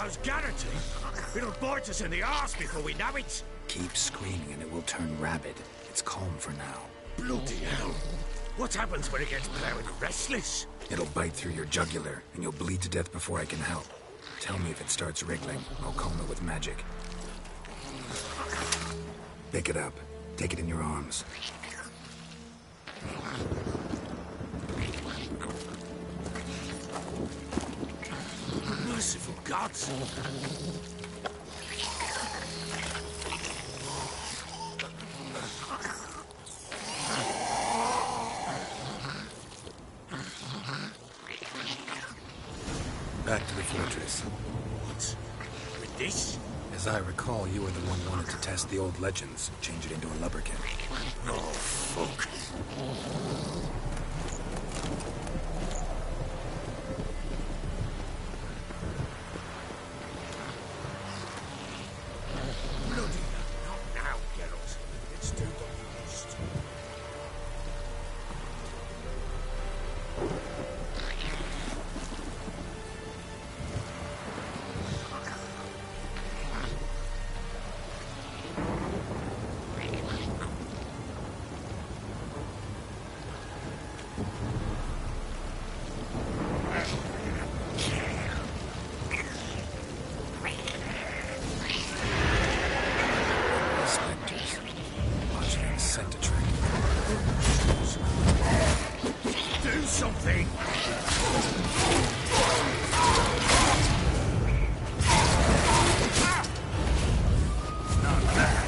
goes guaranteed, it'll bite us in the arse before we know it. Keep screaming and it will turn rabid. It's calm for now. Bloody hell. What happens when it gets plowing restless? It'll bite through your jugular, and you'll bleed to death before I can help. Tell me if it starts wriggling. I'll calm it with magic. Pick it up. Take it in your arms. Merciful gods. Back to the fortress. What? With this? As I recall, you were the one wanted to test the old legends, change it into a lubberkin. Oh, fuck. Bloody hell, not now, Geralt. Let's do what we must. Do something! Not bad.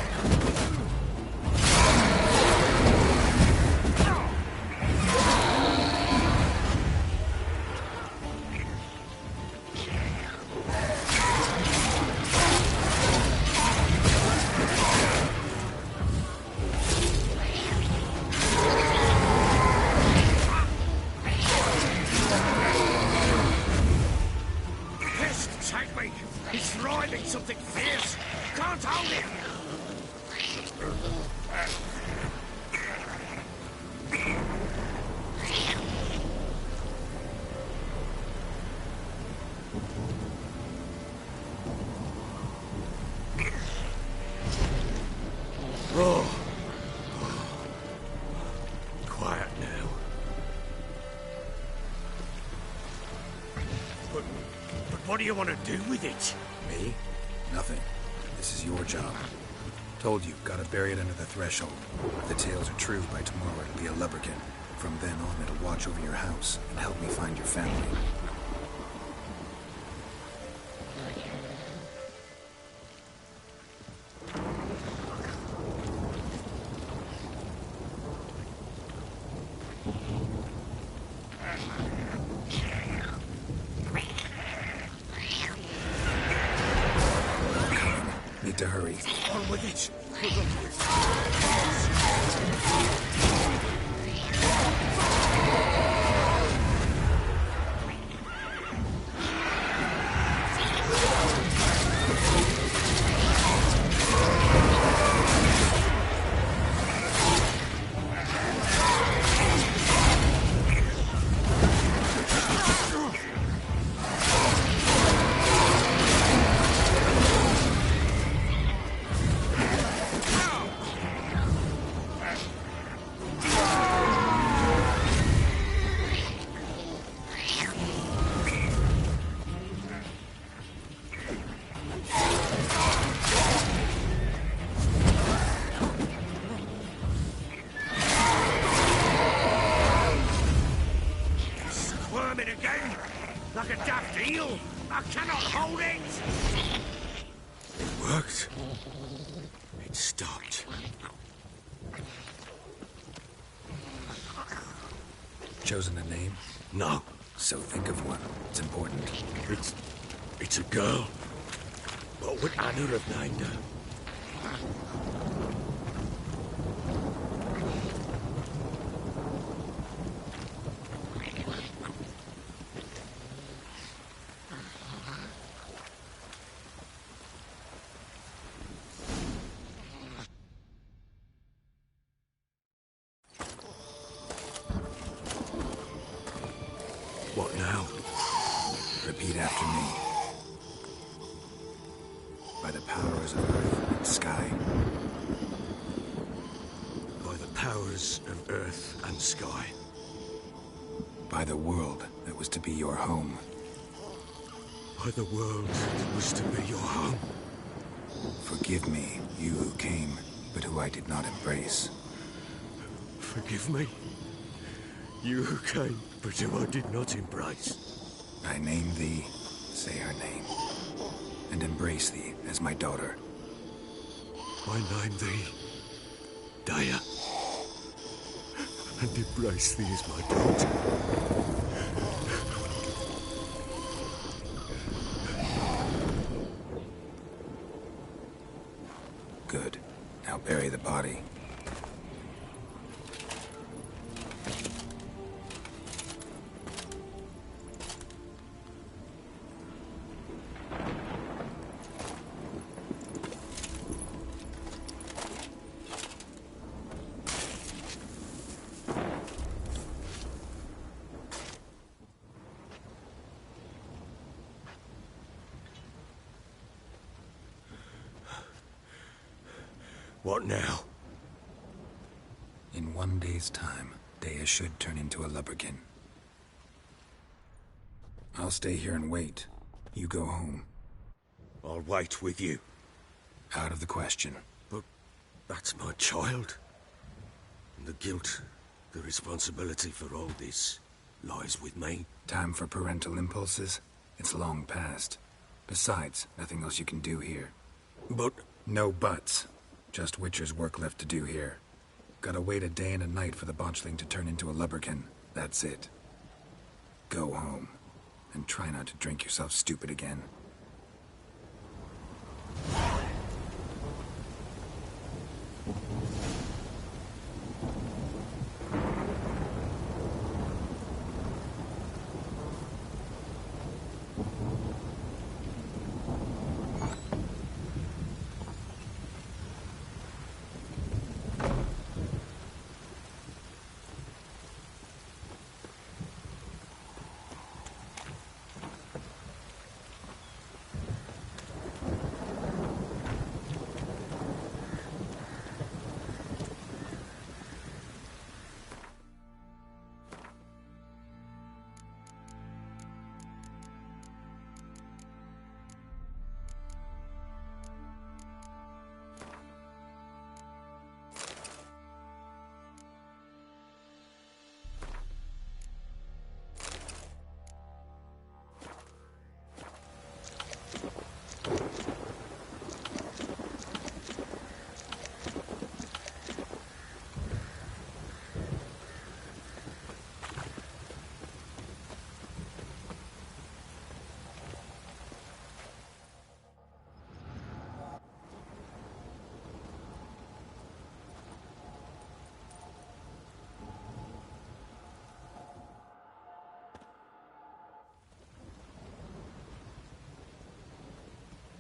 Take me! He's driving something fierce! Can't hold him! Oh. Quiet now. But what do you want to do with it? Me? Nothing. This is your job. Told you, gotta bury it under the threshold. If the tales are true, by tomorrow it'll be a lubberkin. From then on, it'll watch over your house and help me find your family. Need to hurry. On with it! Squirming again! Like a daft eel! I cannot hold it! It worked. It stopped. Chosen a name? No. So think of one. It's important. It's a girl. What would Anu have named her? What now? Repeat after me. the powers of earth and sky. By the powers of earth and sky. By the world that was to be your home. By the world that was to be your home. Forgive me, you who came, but who I did not embrace. Forgive me, you who came, but who I did not embrace. I name thee, say her name, and embrace thee as my daughter. I name thee, Daya, and embrace thee as my daughter. Good. Now bury the body. What now? In 1 day's time, Daya should turn into a lubberkin. I'll stay here and wait. You go home. I'll wait with you. Out of the question. But that's my child. And the guilt, the responsibility for all this, lies with me. Time for parental impulses? It's long past. Besides, nothing else you can do here. But... No buts. Just Witcher's work left to do here. Gotta wait a day and a night for the botchling to turn into a lubberkin. That's it. Go home. And try not to drink yourself stupid again.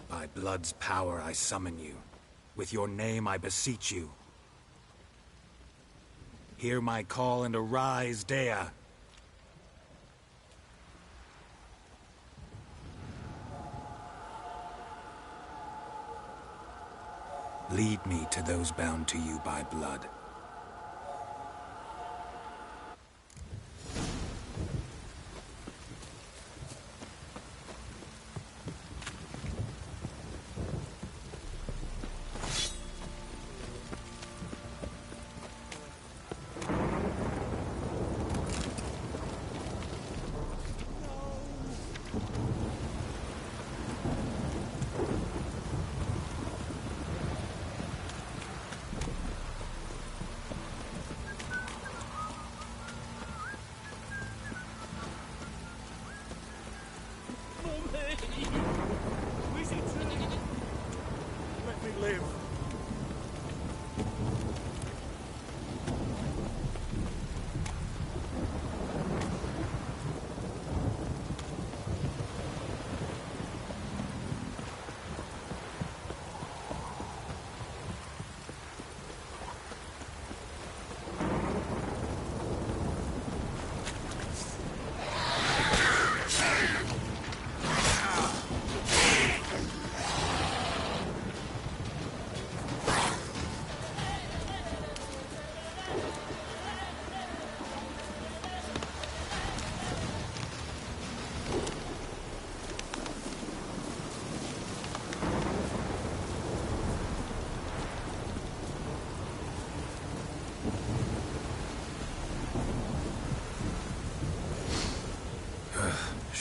By blood's power I summon you. With your name I beseech you. Hear my call and arise, Dea. Lead me to those bound to you by blood.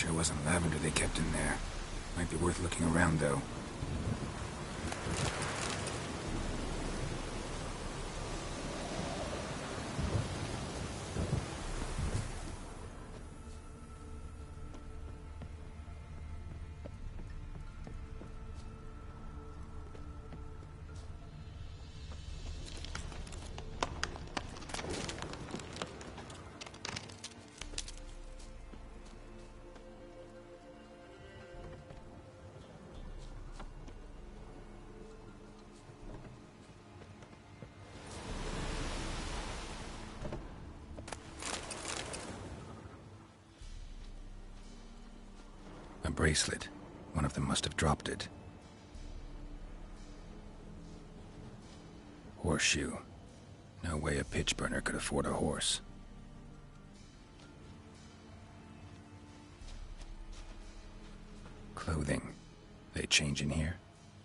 Sure wasn't lavender they kept in there. Might be worth looking around, though. A bracelet. One of them must have dropped it. Horseshoe. No way a pitch burner could afford a horse. Clothing. They change in here?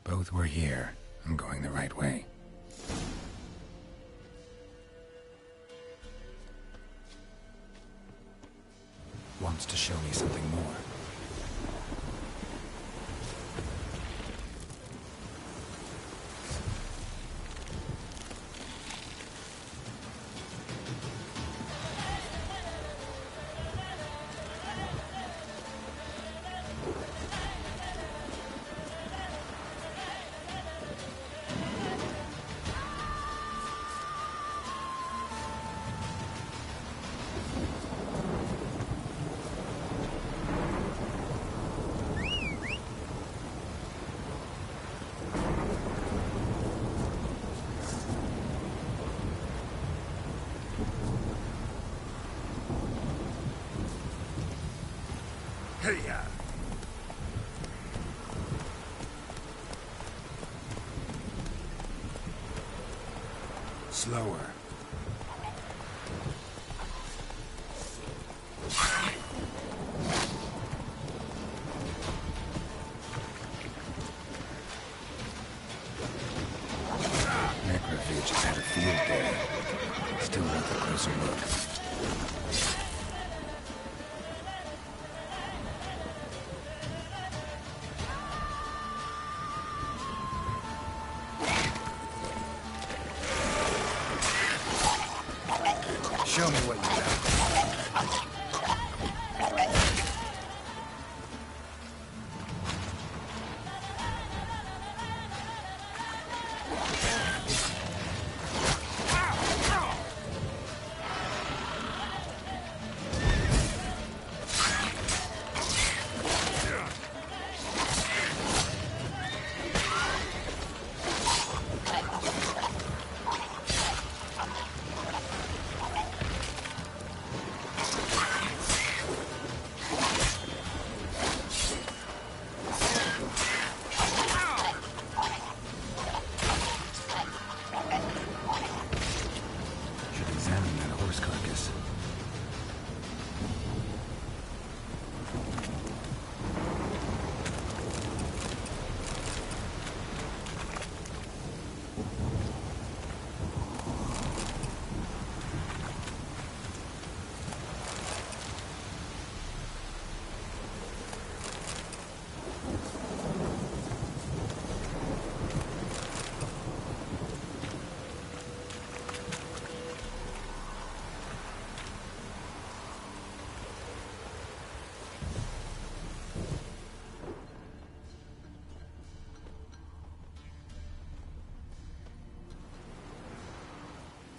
Both were here. I'm going the right way. Wants to show me something more. Hey-ya! Slower. Necrophages had a field day. Still worth a closer look. Show me what you got.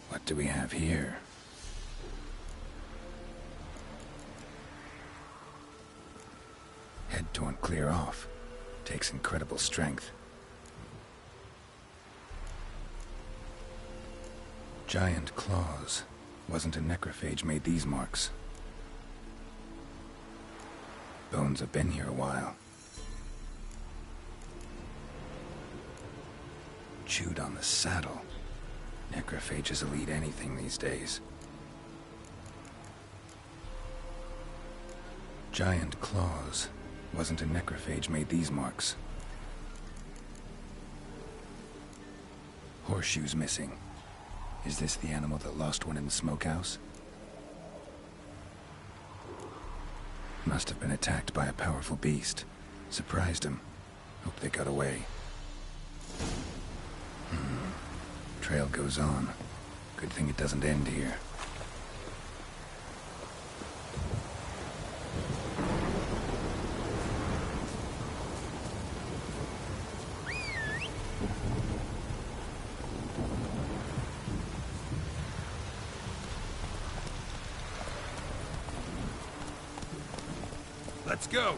What do we have here? Head torn clear off. Takes incredible strength. Giant claws. Wasn't a necrophage made these marks. Bones have been here a while. Chewed on the saddle. Necrophages will eat anything these days. Giant claws. Wasn't a necrophage made these marks. Horseshoes missing. Is this the animal that lost one in the smokehouse? Must have been attacked by a powerful beast. Surprised him. Hope they got away. Trail goes on. Good thing it doesn't end here. Let's go!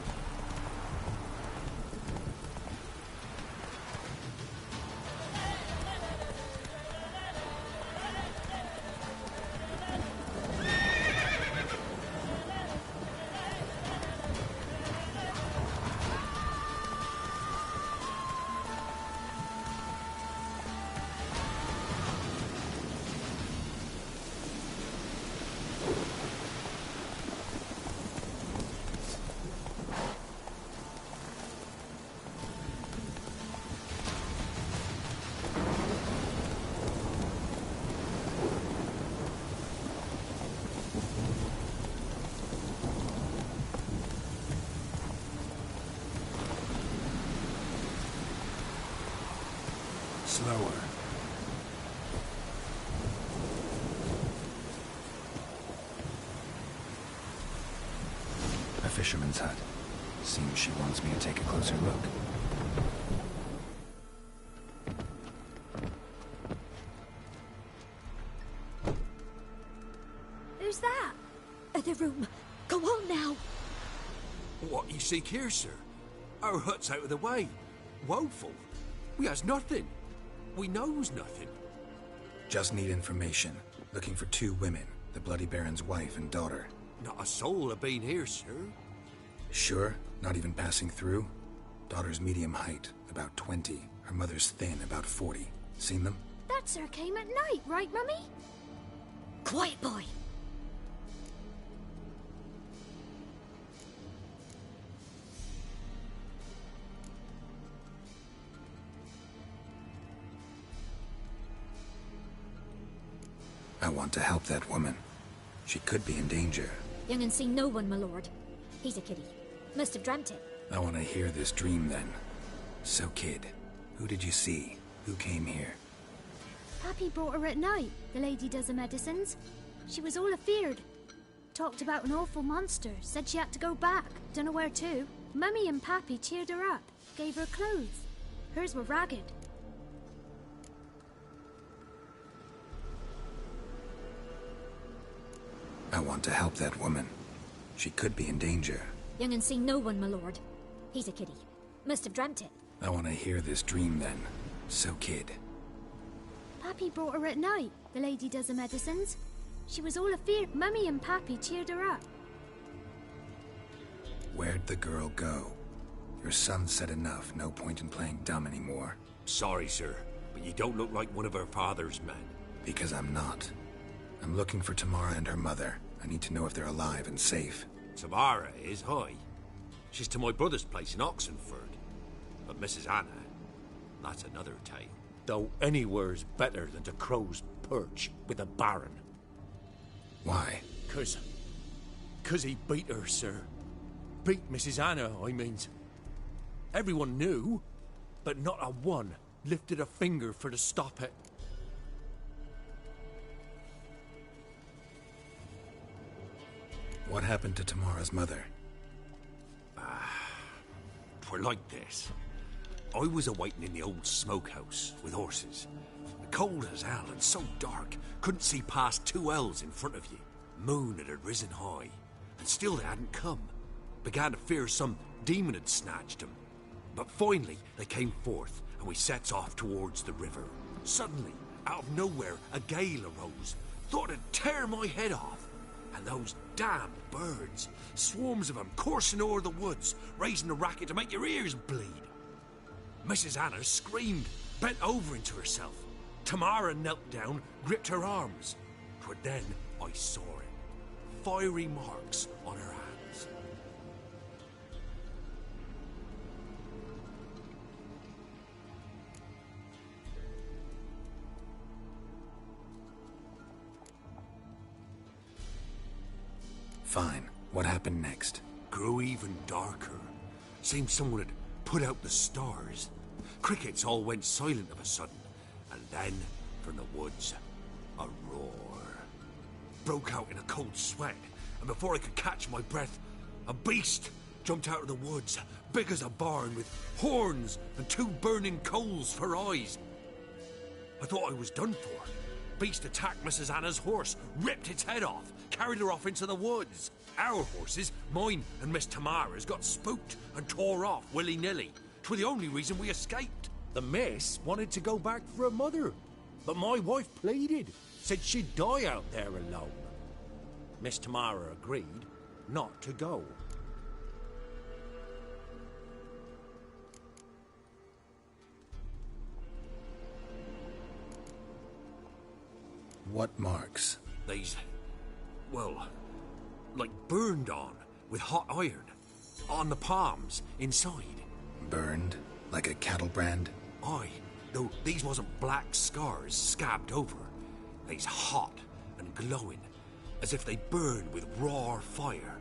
Slower. A fisherman's hut. Seems she wants me to take a closer look. Who's that? The room. Go on now. What you seek here, sir? Our hut's out of the way. Woeful. We has nothing. We knows nothing. Just need information. Looking for 2 women. The Bloody Baron's wife and daughter. Not a soul have been here, sir. Sure? Not even passing through? Daughter's medium height, about 20. Her mother's thin, about 40. Seen them? That sir came at night, right, Mummy? Quiet, boy. I want to help that woman. She could be in danger. Young and seen no one, my lord. He's a kiddie. Must have dreamt it. I want to hear this dream then. So, kid, who did you see? Who came here? Pappy brought her at night. The lady does the medicines. She was all afeared. Talked about an awful monster. Said she had to go back. Dunno where to. Mummy and Pappy cheered her up. Gave her clothes. Hers were ragged. I want to help that woman. She could be in danger. Young and seen no one, my lord. He's a kiddie. Must have dreamt it. I want to hear this dream then. So, kid. Pappy brought her at night. The lady does the medicines. She was all afeared. Mummy and Pappy cheered her up. Where'd the girl go? Your son said enough. No point in playing dumb anymore. Sorry, sir, but you don't look like one of her father's men. Because I'm not. I'm looking for Tamara and her mother. I need to know if they're alive and safe. Tamara is, hi. She's to my brother's place in Oxenford. But Mrs. Anna, that's another tale. Though anywhere's better than to Crow's Perch with a baron. Why? 'Cause he beat her, sir. Beat Mrs. Anna, I means. Everyone knew, but not a one lifted a finger for to stop it. What happened to Tamara's mother? Twere like this. I was awaiting in the old smokehouse with horses. Cold as hell and so dark, couldn't see past 2 ells in front of you. Moon had risen high, and still they hadn't come. Began to fear some demon had snatched them. But finally they came forth, and we sets off towards the river. Suddenly, out of nowhere, a gale arose. Thought it'd tear my head off. And those damn birds, swarms of them coursing o'er the woods, raising a racket to make your ears bleed. Mrs. Anna screamed, bent over into herself. Tamara knelt down, gripped her arms. 'Twere then I saw it. Fiery marks on her hands. Fine. What happened next? grew even darker. Seemed someone had put out the stars. Crickets all went silent of a sudden, and then, from the woods, a roar. Broke out in a cold sweat, and before I could catch my breath, a beast jumped out of the woods, big as a barn, with horns and 2 burning coals for eyes. I thought I was done for. Beast attacked Mrs. Anna's horse, ripped its head off, carried her off into the woods. Our horses, mine and Miss Tamara's, got spooked and tore off willy-nilly. 'Twere the only reason we escaped. The miss wanted to go back for her mother, but my wife pleaded, said she'd die out there alone. Miss Tamara agreed not to go. What marks? These, well, like burned on with hot iron. On the palms, inside. Burned? Like a cattle brand? Aye, though these wasn't black scars scabbed over. They's hot and glowing, as if they burned with raw fire.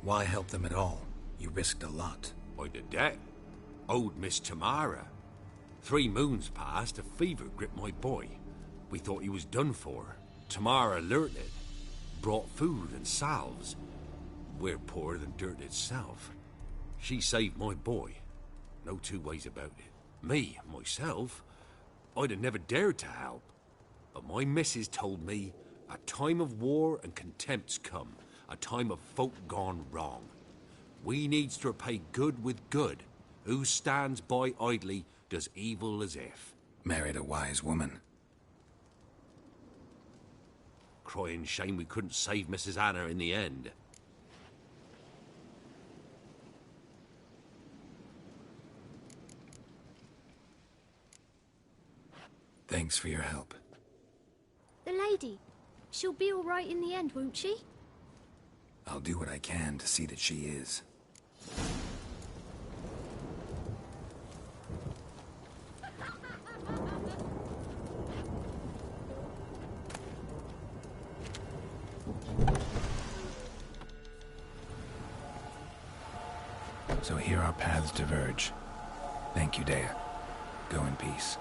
Why help them at all? You risked a lot. By the debt. Owed Miss Tamara. 3 moons passed, a fever gripped my boy. We thought he was done for. Tamara learnt it. Brought food and salves. We're poorer than dirt itself. She saved my boy. No 2 ways about it. Me, myself, I'd have never dared to help. But my missus told me a time of war and contempt's come. A time of folk gone wrong. We needs to repay good with good. Who stands by idly does evil as if. Married a wise woman. Crying shame we couldn't save Mrs. Anna in the end. Thanks for your help. The lady. She'll be all right in the end, won't she? I'll do what I can to see that she is. So here our paths diverge. Thank you, Dea. Go in peace.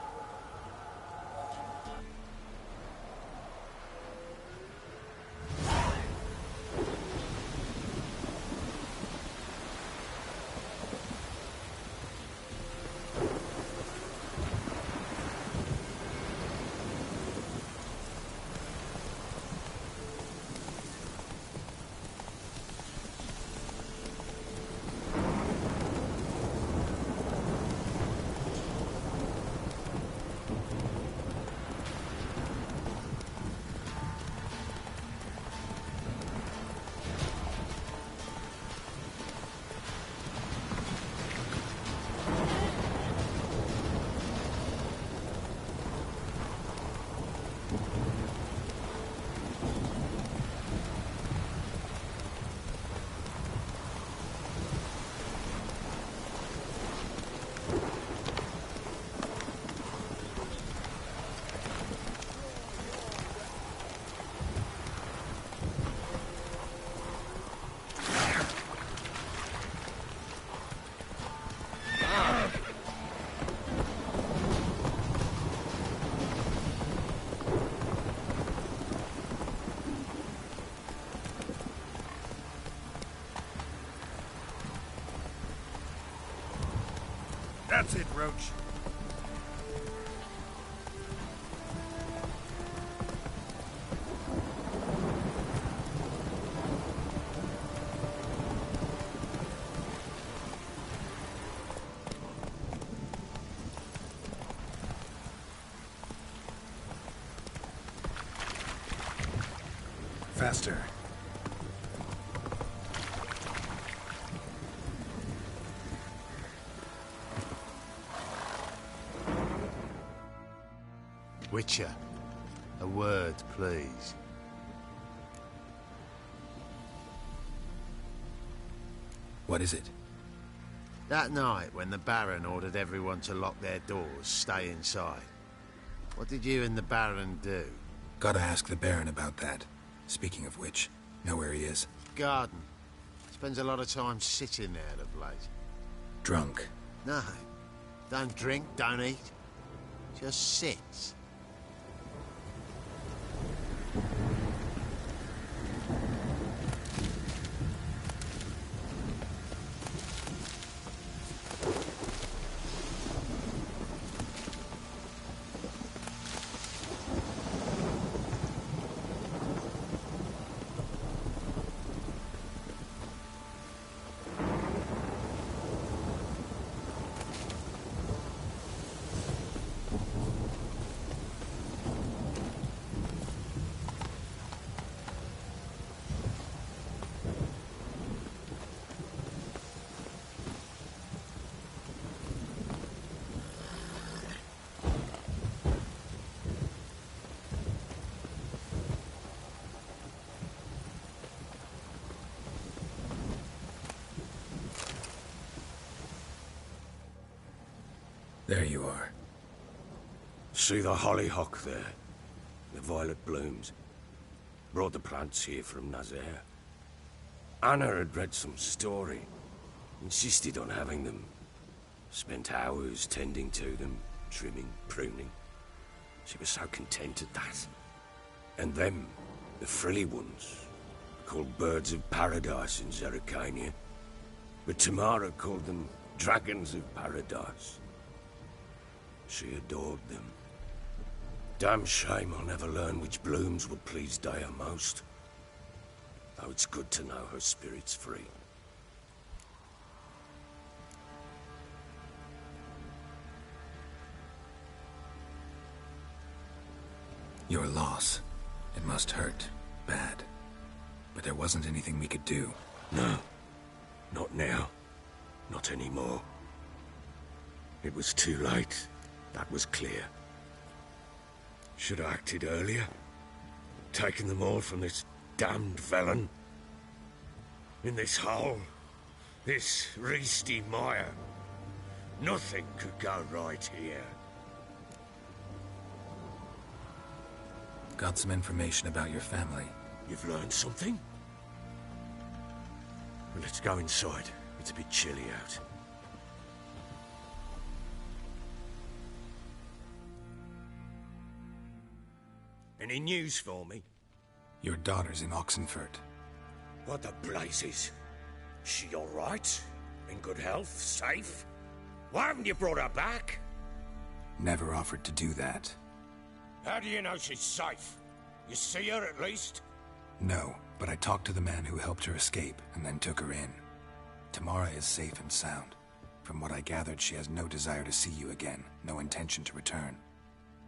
That's it, Roach. Faster. Witcher, a word, please. What is it? That night when the Baron ordered everyone to lock their doors, stay inside. What did you and the Baron do? Gotta ask the Baron about that. Speaking of which, know where he is? Garden. Spends a lot of time sitting there of late. Drunk. No. Don't drink, don't eat. Just sits. There you are. See the hollyhock there? The violet blooms. Brought the plants here from Nazaire. Anna had read some story. Insisted on having them. Spent hours tending to them, trimming, pruning. She was so content at that. And them, the frilly ones, called birds of paradise in Zerrikania. But Tamara called them dragons of paradise. She adored them. Damn shame I'll never learn which blooms would please Daya most. Though it's good to know her spirit's free. Your loss. It must hurt. Bad. But there wasn't anything we could do. No. Not now. Not anymore. It was too late. That was clear. Should have acted earlier. Taken them all from this damned felon. In this hole. This reesty mire. Nothing could go right here. Got some information about your family. You've learned something? Well, let's go inside. It's a bit chilly out. Any news for me? Your daughter's in Oxenfurt. What the blazes? She all right? In good health? Safe? Why haven't you brought her back? Never offered to do that. How do you know she's safe? You see her at least? No, but I talked to the man who helped her escape and then took her in. Tamara is safe and sound. From what I gathered, she has no desire to see you again, no intention to return.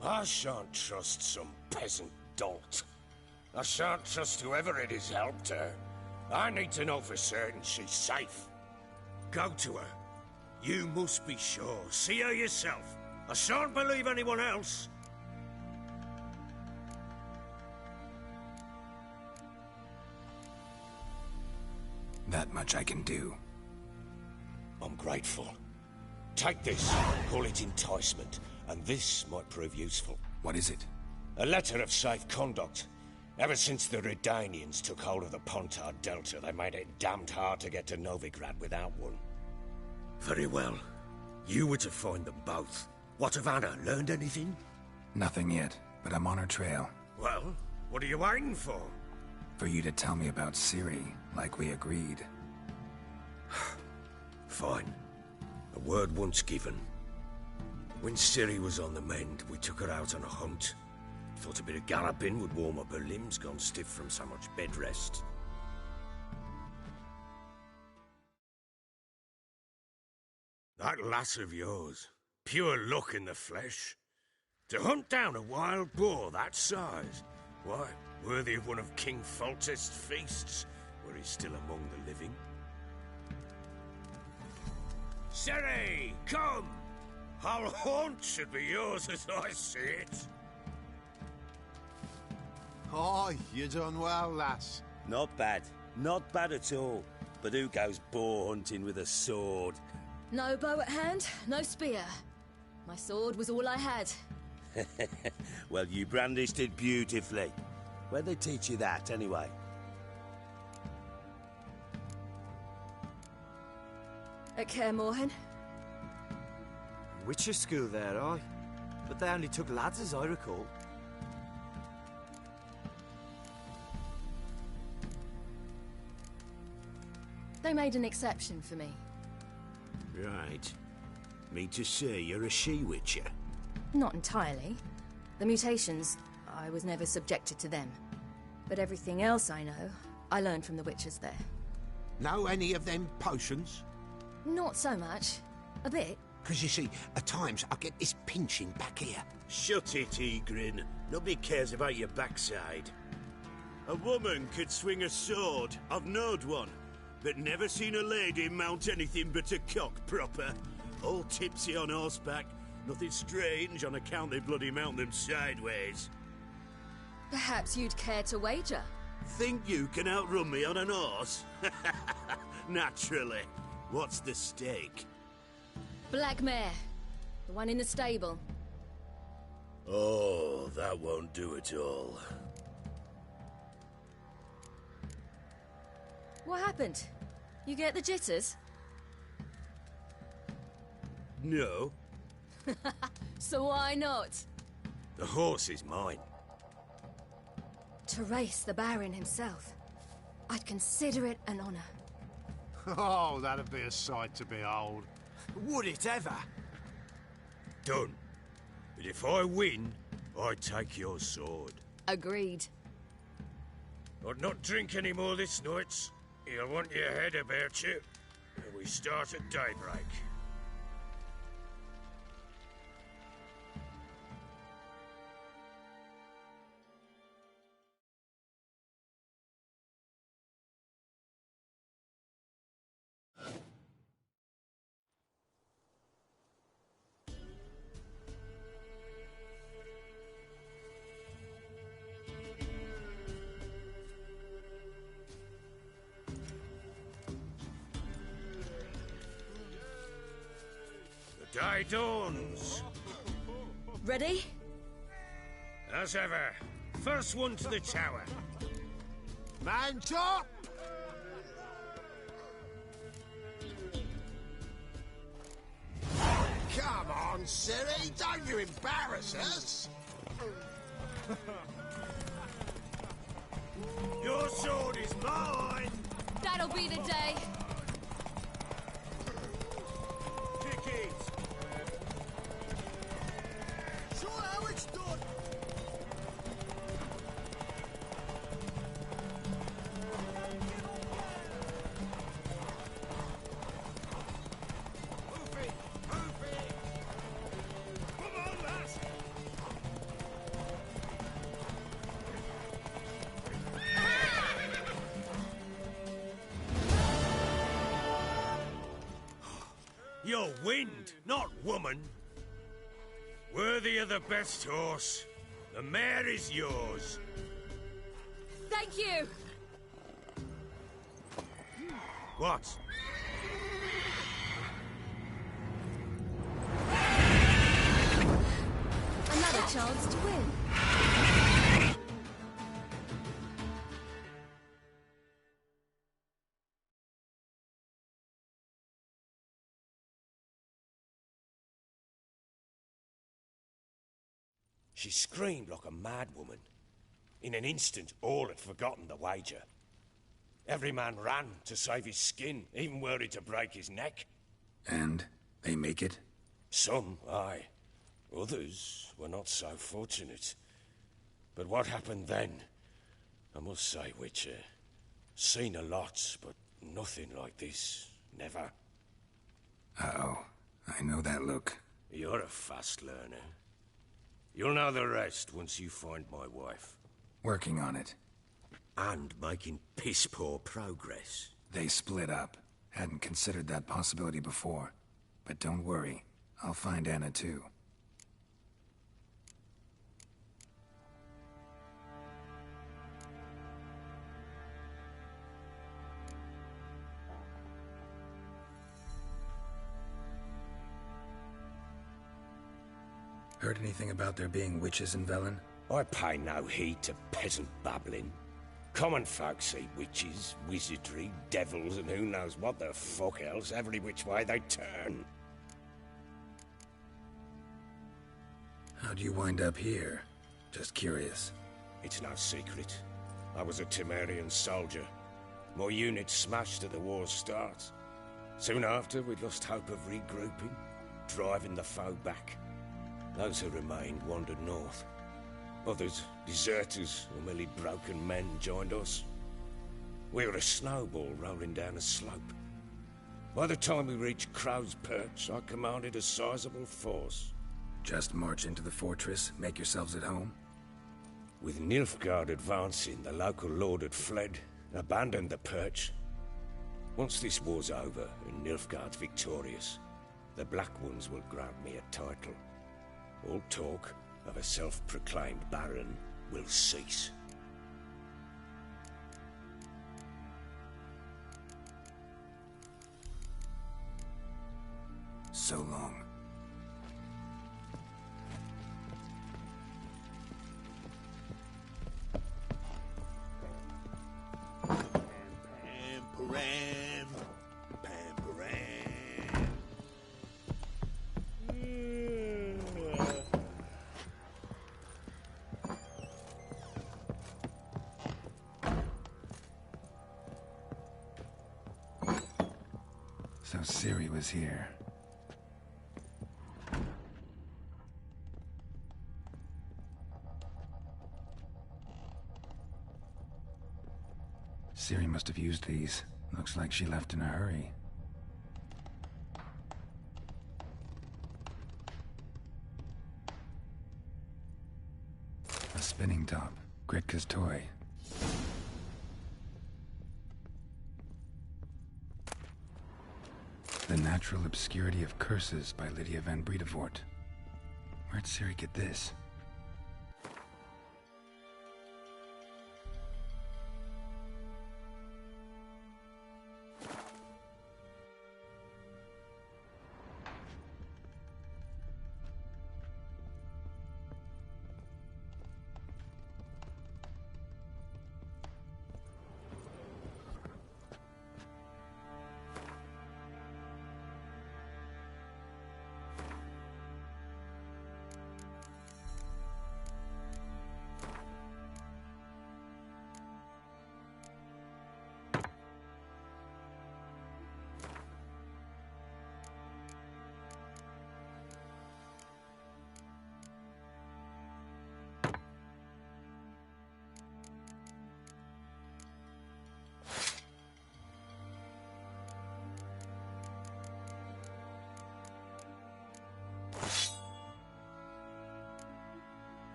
I shan't trust some peasant dolt. I shan't trust whoever it is helped her. I need to know for certain she's safe. Go to her. You must be sure. See her yourself. I shan't believe anyone else. That much I can do. I'm grateful. Take this, call it enticement, and this might prove useful. What is it? A letter of safe conduct. Ever since the Redanians took hold of the Pontar Delta, they made it damned hard to get to Novigrad without one. Very well. You were to find them both. What of Anna? Learned anything? Nothing yet, but I'm on her trail. Well, what are you waiting for? For you to tell me about Ciri, like we agreed. Fine. A word once given. When Ciri was on the mend, we took her out on a hunt. Thought a bit of galloping would warm up her limbs, gone stiff from so much bed rest. That lass of yours, pure luck in the flesh. To hunt down a wild boar that size, why, worthy of one of King Foltest's feasts, were he still among the living. Ciri, come! Our haunt should be yours as I see it. Oh, you done well, lass. Not bad. Not bad at all. But who goes boar hunting with a sword? No bow at hand, no spear. My sword was all I had. Well, you brandished it beautifully. Where'd they teach you that, anyway? At Kaer Morhen? Witcher school there, aye. But they only took lads, as I recall. They made an exception for me. Right. Mean to say you're a she-witcher? Not entirely. The mutations, I was never subjected to them. But everything else I know, I learned from the witches there. Know any of them potions? Not so much. A bit. Because you see, at times I get this pinching back here. Shut it, Egrin. Nobody cares about your backside. A woman could swing a sword. I've knowed one. But never seen a lady mount anything but a cock proper. All tipsy on horseback. Nothing strange on account they bloody mount them sideways. Perhaps you'd care to wager? Think you can outrun me on an horse? Naturally. What's the stake? Black mare. The one in the stable. Oh, that won't do it all. What happened? You get the jitters? No. So why not? The horse is mine. To race the Baron himself. I'd consider it an honor. Oh, that'd be a sight to behold. Would it ever? Done. But if I win, I take your sword. Agreed. I'd not drink any more this night. You'll want your head about you. We start at daybreak. The day dawns. Ready? As ever, first one to the tower. Man top! Come on, silly, don't you embarrass us! Your sword is mine! That'll be the day. Kick it! Show how it's done! Move it! Move it! Come on, lass! You're wind, not woman. Worthy of the best horse. The mare is yours. Thank you. What? Another chance to win. She screamed like a mad woman. In an instant, all had forgotten the wager. Every man ran to save his skin, even were he to break his neck. And they make it? Some, aye. Others were not so fortunate. But what happened then? I must say, Witcher, seen a lot, but nothing like this. Never. Uh-oh. I know that look. You're a fast learner. You'll know the rest once you find my wife. Working on it. And making piss-poor progress. They split up. Hadn't considered that possibility before. But don't worry. I'll find Anna too. Heard anything about there being witches in Velen? I pay no heed to peasant babbling. Common folk see witches, wizardry, devils, and who knows what the fuck else every which way they turn. How'd you wind up here? Just curious. It's no secret. I was a Temerian soldier. My unit smashed at the war's start. Soon after, we lost hope of regrouping, driving the foe back. Those who remained wandered north. Others, deserters or merely broken men, joined us. We were a snowball rolling down a slope. By the time we reached Crow's Perch, I commanded a sizable force. Just march into the fortress, make yourselves at home? With Nilfgaard advancing, the local lord had fled, abandoned the Perch. Once this war's over and Nilfgaard's victorious, the Black Ones will grant me a title. All talk of a self-proclaimed baron will cease. So long. Pam-param. Pam-param. So Ciri was here. Ciri must have used these. Looks like she left in a hurry. A spinning top. Gritka's toy. The Natural Obscurity of Curses by Lydia van Bredevoort. Where'd Ciri get this?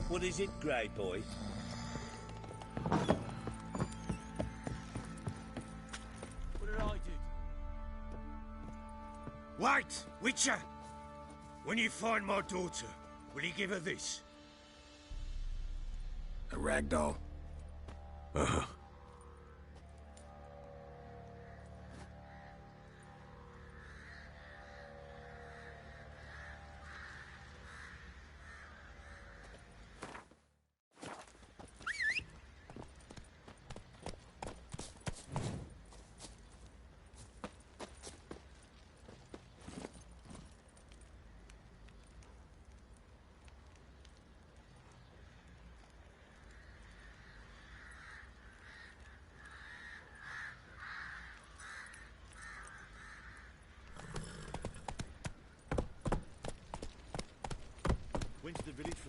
What is it, Grey Boy? What did I do? Wait, Witcher! When you find my daughter, will you give her this? A rag doll. Uh-huh.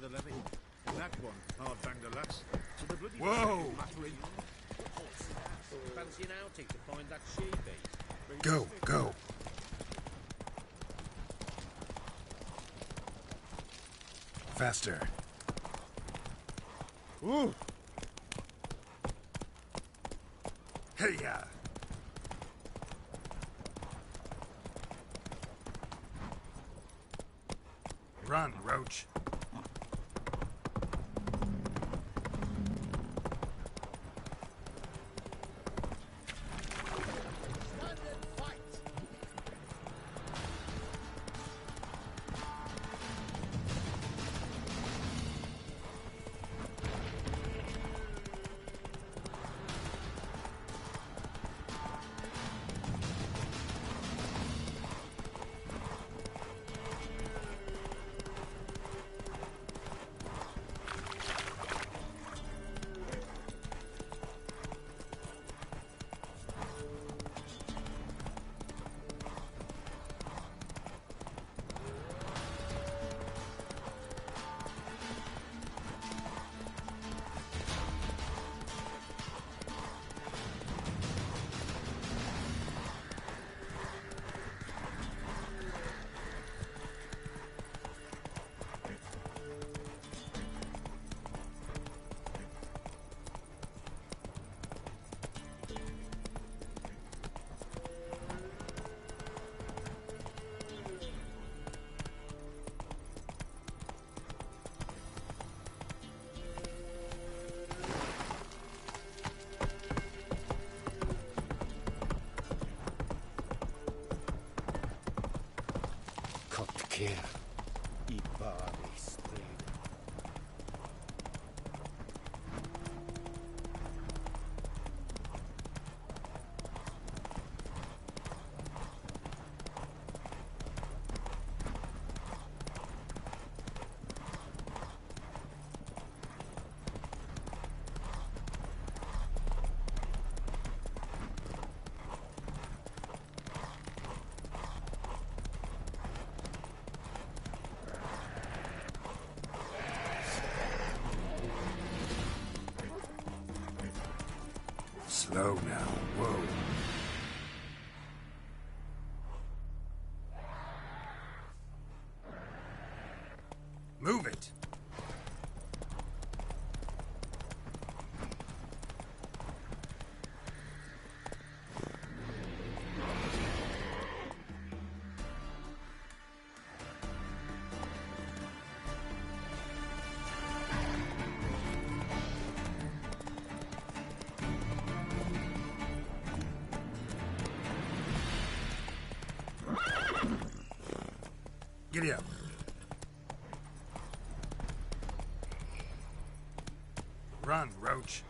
the levy. And that one hard banged a lass. So the bloody Whoa! Fancy an outing to find that she-beast? Go, go. Faster. Ooh! Hey-ya! Run, Roach. Here, I bari strid. Slow now. Whoa. Move it. Giddy up. Run, Roach.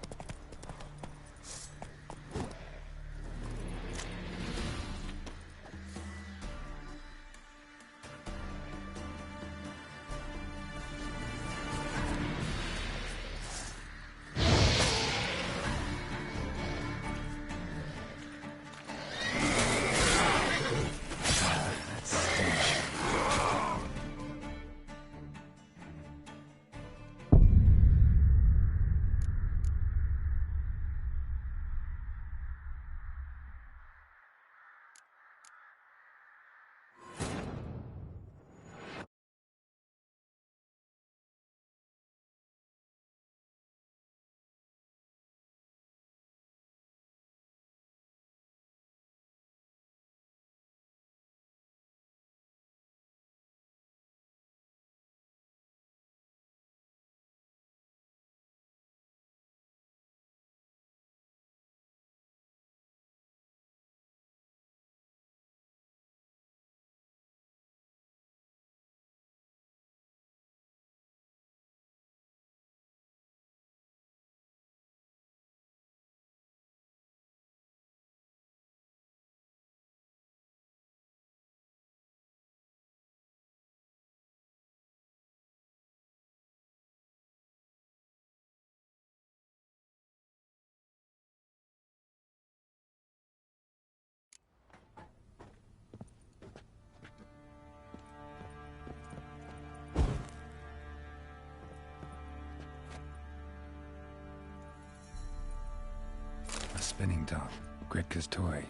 spinning top, Gritka's toy.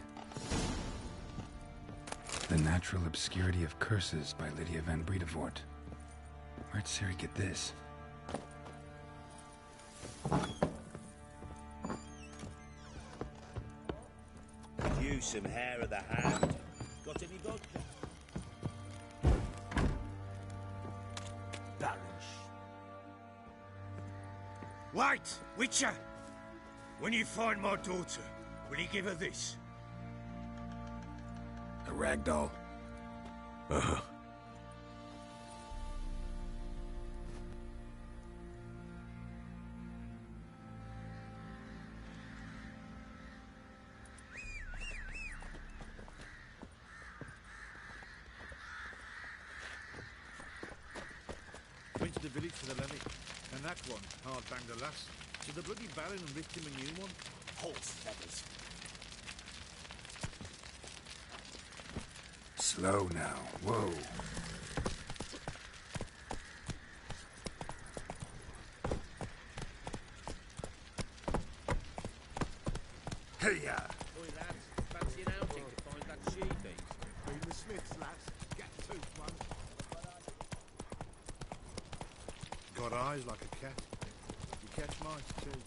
The Natural Obscurity of Curses by Lydia van Bredevoort. Where'd Siri get this? You some hair of the hand. Got any vodka? Wait, Witcher! When you find my daughter, will you give her this? A rag doll. Uh-huh. Went to the village for the levy, and that one hard banged the lass. So the bloody baron ripped him a new one. Horse feathers. Slow now. Whoa. Hey-ya! Oi, lads, fancy an outing to find that she-beast? Been the Smiths, lads. Get tooth one. Got eyes like a cat. You catch mice too.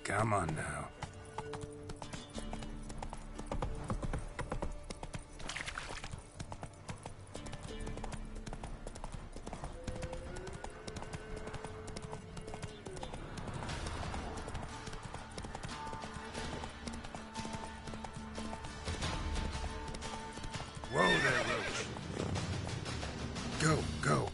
Come on now. Whoa there, Roach. Go, go.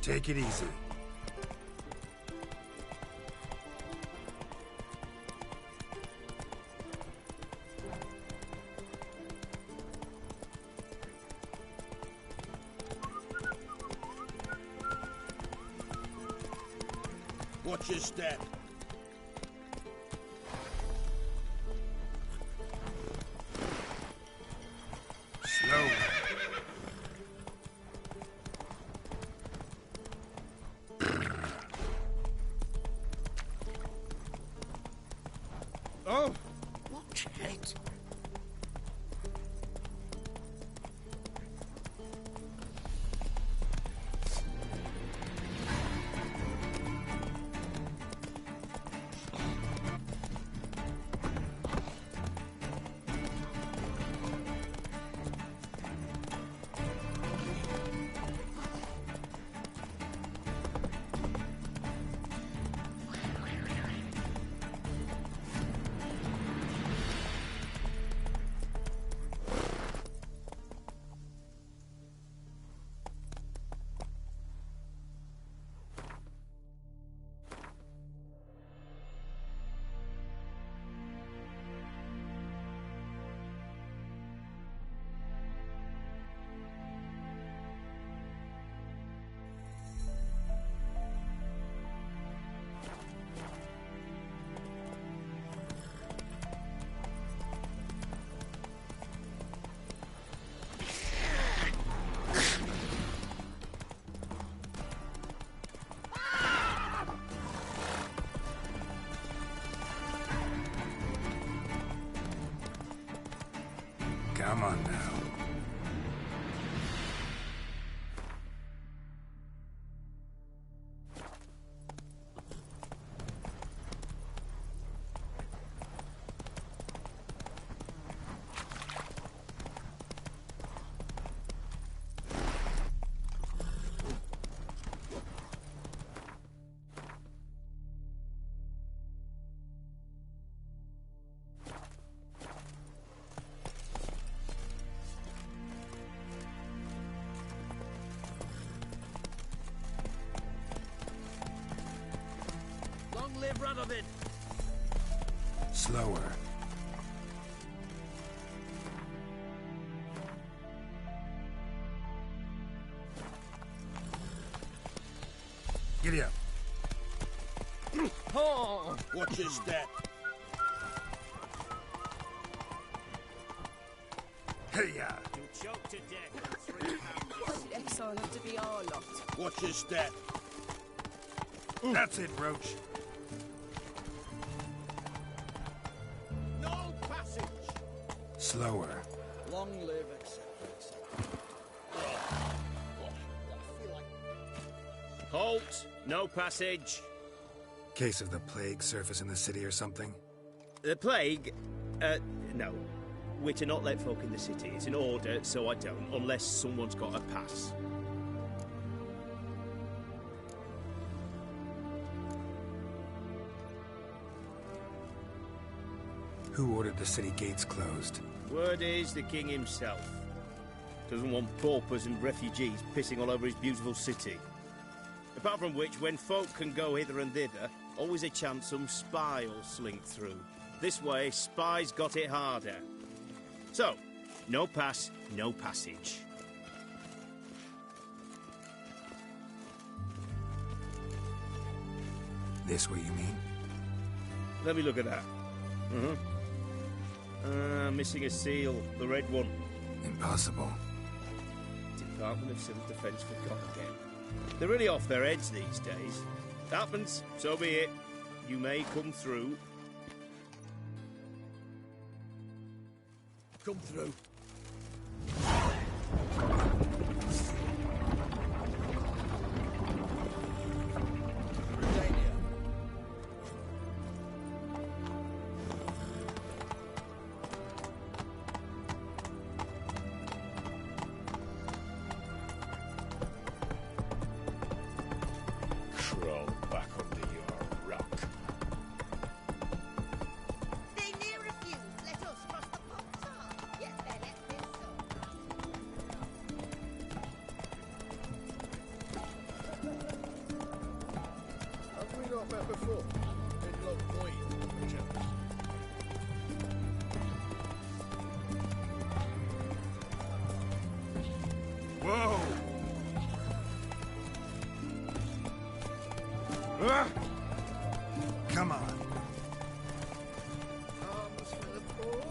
Take it easy. Watch your step. Slow. Oh! Watch it. Come on now. Long live Radovid! Slower. Giddy up. Oh! Watch your step. Hey-ya! You'll choke to death in 3 pounds. Why did exile have to be our lot? Watch your step. That's it, Roach. No passage! Slower. Long live acceptance. Halt! No passage. Case of the plague surface in the city or something? The plague? No. We're to not let folk in the city. It's an order, so I don't, unless someone's got a pass. Who ordered the city gates closed? Word is the king himself. Doesn't want paupers and refugees pissing all over his beautiful city. Apart from which, when folk can go hither and thither, always a chance some spy will slink through. This way, spies got it harder. So, no pass, no passage. This what you mean? Let me look at that. Missing a seal, the red one. Impossible. Department of Civil Defence forgot again. They're really off their heads these days. Happens, so be it. You may come through. Come through. Crawl back under your rock. They may refuse. Let us cross the Ponsard. Yes, Belle. met before. Didn't look point, Richard. Whoa! Ah! Come on. Arms for the poor.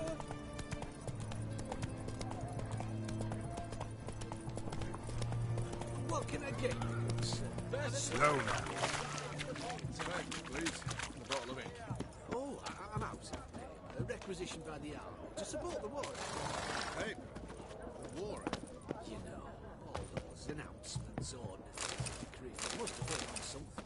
What can I get you? Slow now. Please, a bottle of ink. Oh, I'm out. A requisition by the hour to support the war. Hey, the war. You know, all those announcements, orders, decrees must have been on something.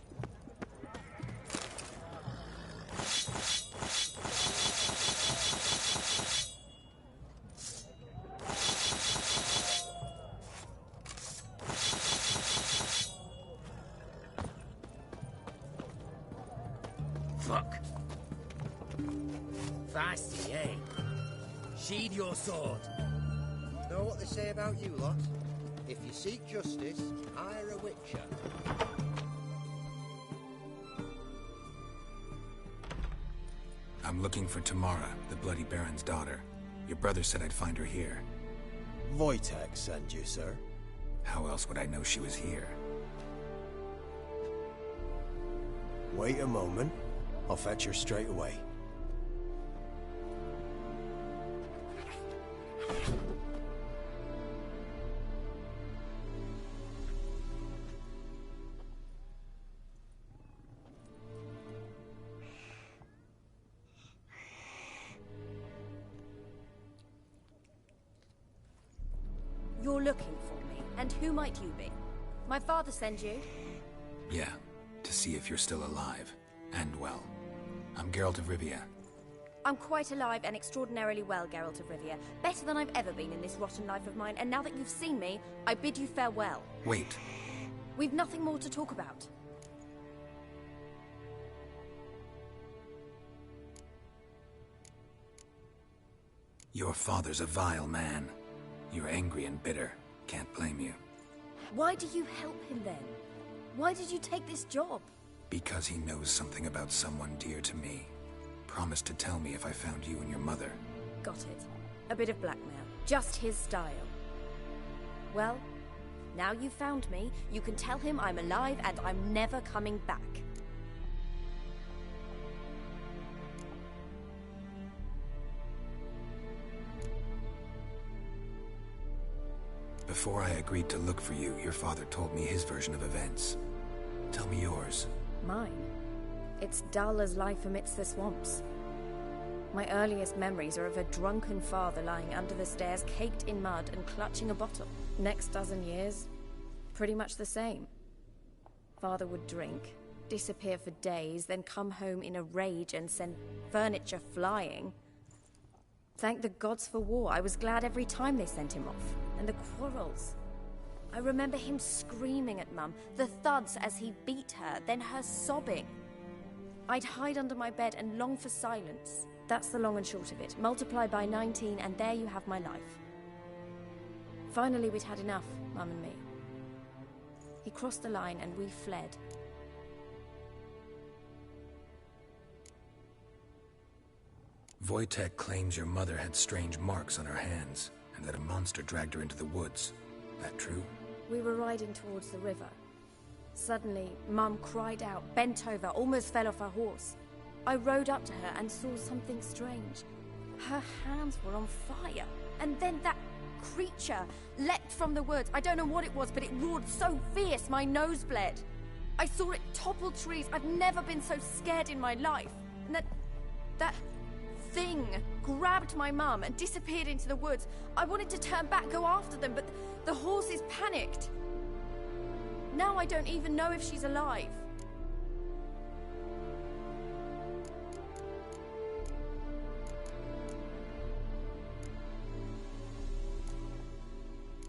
Fuck. Feisty, eh? Sheathe your sword. Know what they say about you lot? If you seek justice, hire a witcher. I'm looking for Tamara, the Bloody Baron's daughter. Your brother said I'd find her here. Wojtek sent you, sir. How else would I know she was here? Wait a moment. I'll fetch her straight away. You're looking for me, and who might you be? My father sent you? Yeah, to see if you're still alive. And well. I'm Geralt of Rivia. I'm quite alive and extraordinarily well, Geralt of Rivia. Better than I've ever been in this rotten life of mine, and now that you've seen me, I bid you farewell. Wait. We've nothing more to talk about. Your father's a vile man. You're angry and bitter. Can't blame you. Why do you help him then? Why did you take this job? Because he knows something about someone dear to me. Promised to tell me if I found you and your mother. Got it. A bit of blackmail. Just his style. Well, now you've found me, you can tell him I'm alive and I'm never coming back. Before I agreed to look for you, your father told me his version of events. Tell me yours. Mine? It's dull as life amidst the swamps. My earliest memories are of a drunken father lying under the stairs, caked in mud and clutching a bottle. Next dozen years, pretty much the same. Father would drink, disappear for days, then come home in a rage and send furniture flying. Thank the gods for war. I was glad every time they sent him off. And the quarrels. I remember him screaming at Mum, the thuds as he beat her, then her sobbing. I'd hide under my bed and long for silence. That's the long and short of it. Multiply by 19 and there you have my life. Finally we'd had enough, Mum and me. He crossed the line and we fled. Wojtek claims your mother had strange marks on her hands, and that a monster dragged her into the woods. That true? We were riding towards the river. Suddenly, Mum cried out, bent over, almost fell off her horse. I rode up to her and saw something strange. Her hands were on fire. And then that creature leapt from the woods. I don't know what it was, but it roared so fierce my nose bled. I saw it topple trees. I've never been so scared in my life. And that thing grabbed my mum and disappeared into the woods. I wanted to turn back, go after them, but the horses panicked. Now I don't even know if she's alive.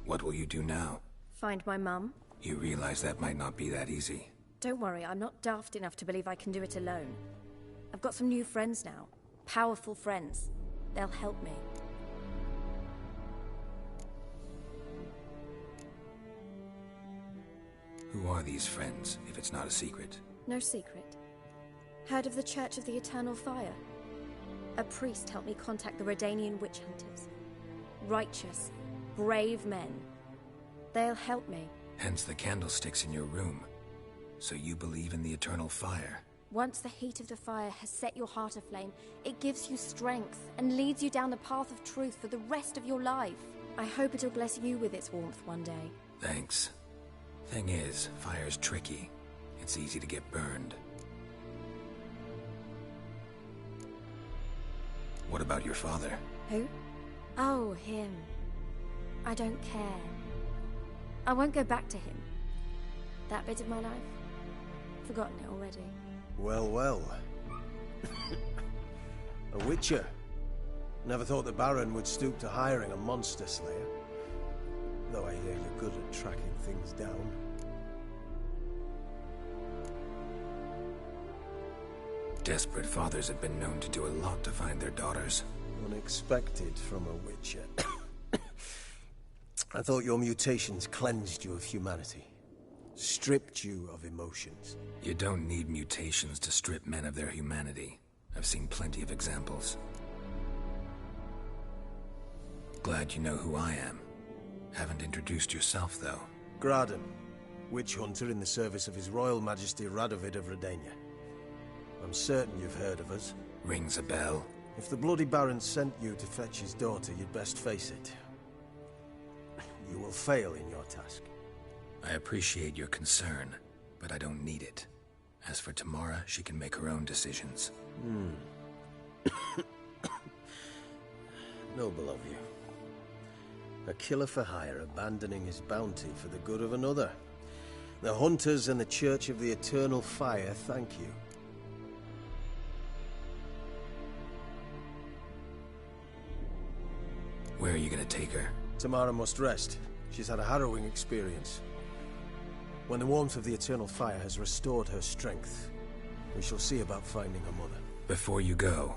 What will you do now? Find my mum. You realize that might not be that easy. Don't worry, I'm not daft enough to believe I can do it alone. I've got some new friends now. Powerful friends. They'll help me. Who are these friends, if it's not a secret? No secret. Heard of the Church of the Eternal Fire? A priest helped me contact the Redanian witch hunters. Righteous, brave men. They'll help me. Hence the candlesticks in your room. So you believe in the eternal fire? Once the heat of the fire has set your heart aflame, it gives you strength and leads you down the path of truth for the rest of your life. I hope it'll bless you with its warmth one day. Thanks. Thing is, fire's tricky. It's easy to get burned. What about your father? Who? Oh, him. I don't care. I won't go back to him. That bit of my life? Forgotten it already. Well, well. A witcher. Never thought the Baron would stoop to hiring a monster slayer. Though I hear you're good at tracking things down. Desperate fathers have been known to do a lot to find their daughters. Unexpected from a witcher. I thought your mutations cleansed you of humanity. Stripped you of emotions. You don't need mutations to strip men of their humanity. I've seen plenty of examples. Glad you know who I am. Haven't introduced yourself, though. Graden, witch hunter in the service of His Royal Majesty Radovid of Redania. I'm certain you've heard of us. Rings a bell. If the Bloody Baron sent you to fetch his daughter, you'd best face it. You will fail in your task. I appreciate your concern, but I don't need it. As for Tamara, she can make her own decisions. Noble of you. A killer for hire abandoning his bounty for the good of another. The Hunters and the Church of the Eternal Fire thank you. Where are you gonna take her? Tamara must rest. She's had a harrowing experience. When the warmth of the Eternal Fire has restored her strength, we shall see about finding her mother. Before you go,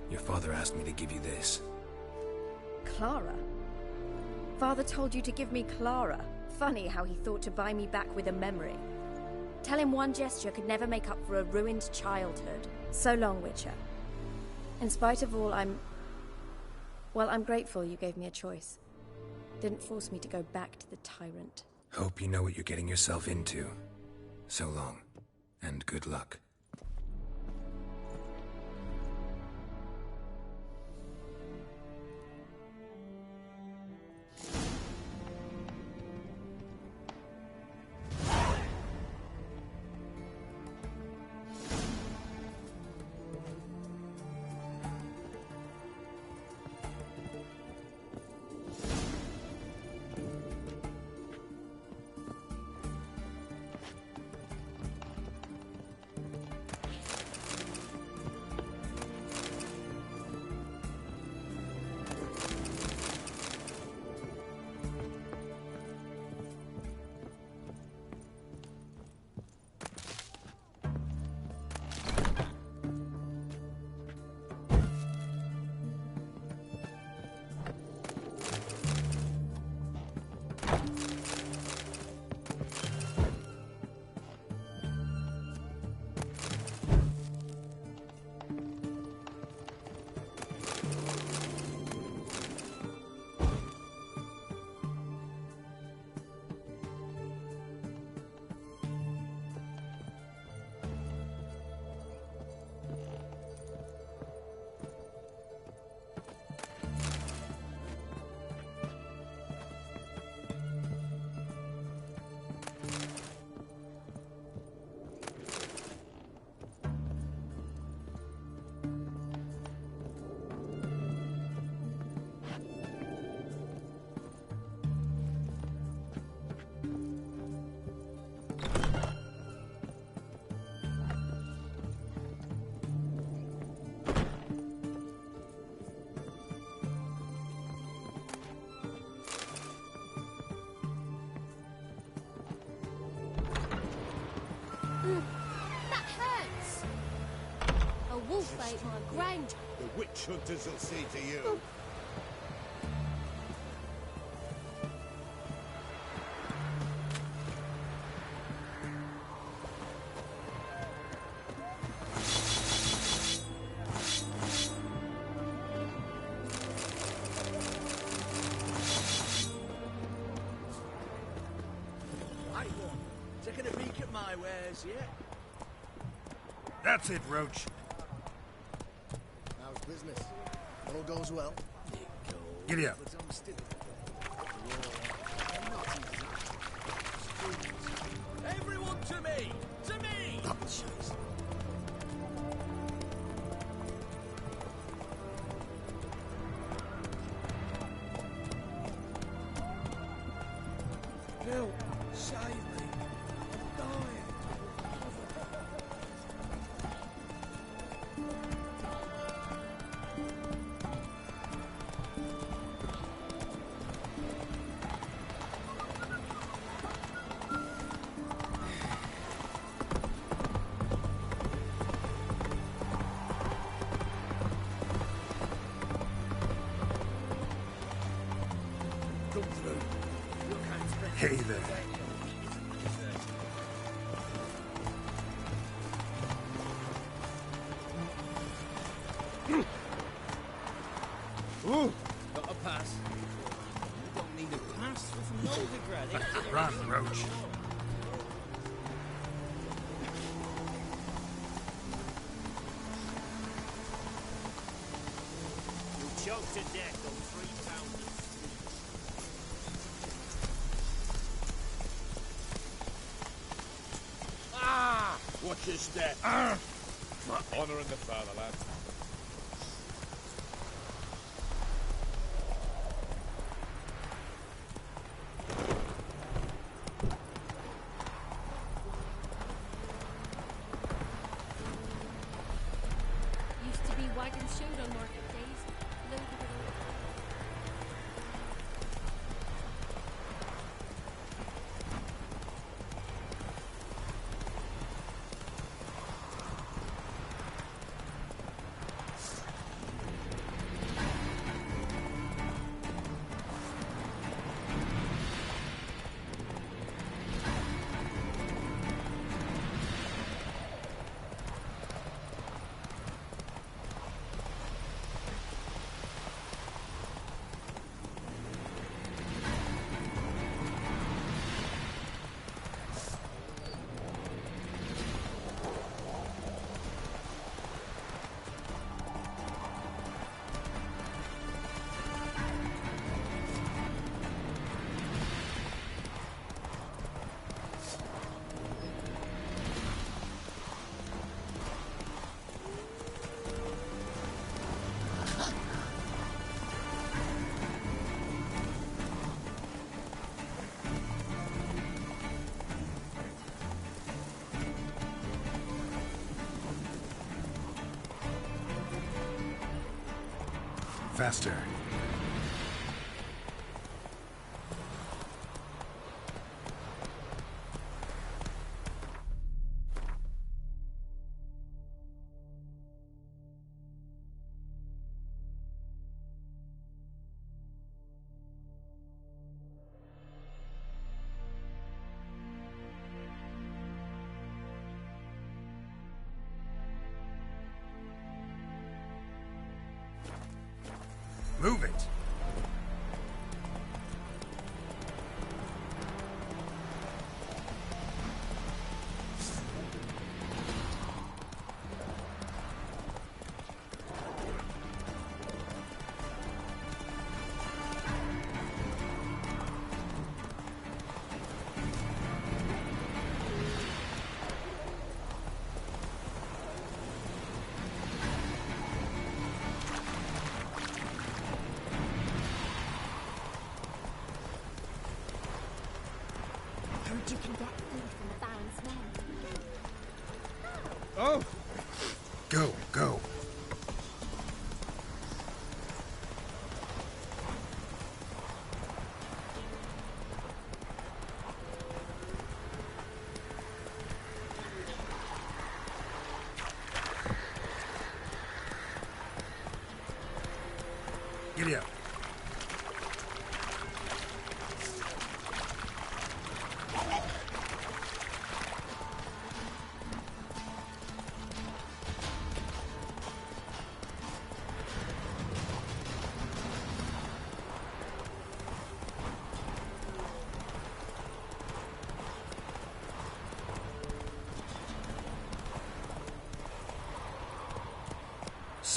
your father asked me to give you this. Clara? Father told you to give me Clara. Funny how he thought to buy me back with a memory. Tell him one gesture could never make up for a ruined childhood. So long, Witcher. In spite of all, I'm grateful you gave me a choice. Didn't force me to go back to the tyrant. Hope you know what you're getting yourself into. So long, and good luck. That hurts! A wolf ate my grand. The witch hunters will see to you. Taking a peek at my wares yet? That's it, Roach. How's business? All goes well? Giddy up. But I'm still... Everyone to me! To me! Oh, jeez. Help! Save me! I'm dying! Come through. Look how it's been. Hey there. Ooh, got a pass. You don't need a pass for Novigrad. Run, Roach. You'll choke to death on 3 pounders. Ah! Watch your step. Honouring the fatherland. Used to be wagons showed on market days. Loaded with all. Faster. Move it! Heard you can get food from the Baron's men. Oh! Go, go. Giddy up.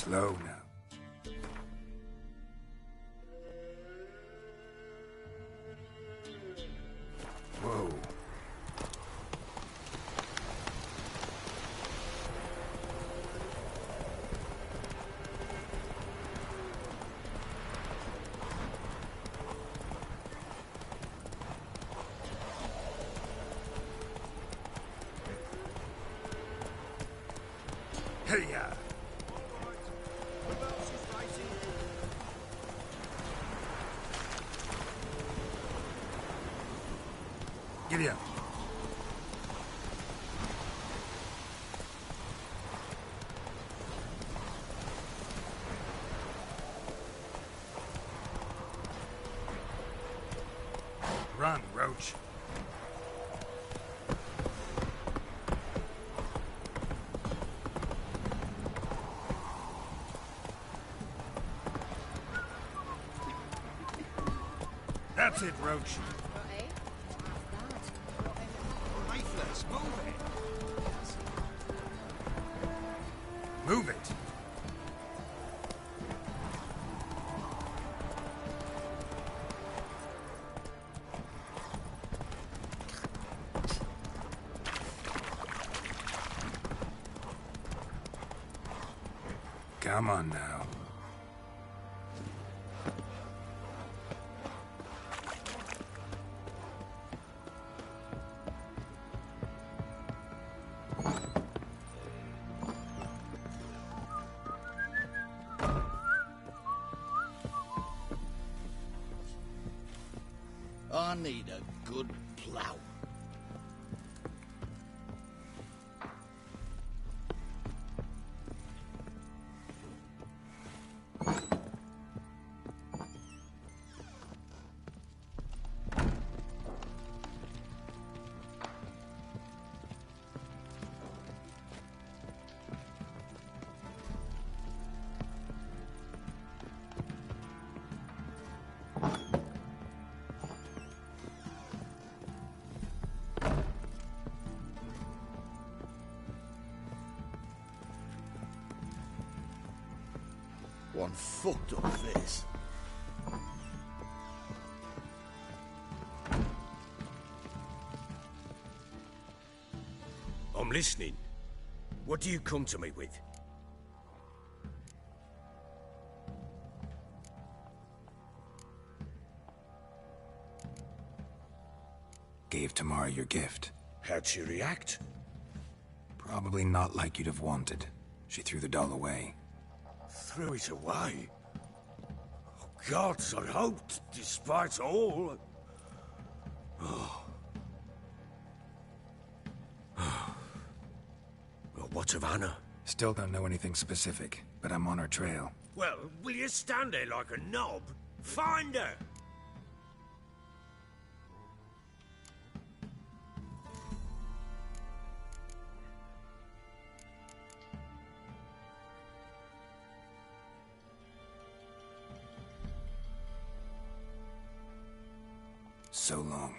Slow now. Whoa. Hey-ya! Giddy up. Run, Roach. That's it, Roach. Lifeless, move it! Move it. Come on now. I need a good plough. One fucked up face. I'm listening. What do you come to me with? Gave Tamara your gift. How'd she react? Probably not like you'd have wanted. She threw the doll away. Threw it away? Oh, gods, I hoped, despite all... Oh. Well, what of Anna? Still don't know anything specific, but I'm on her trail. Well, will you stand there like a knob? Find her! So long.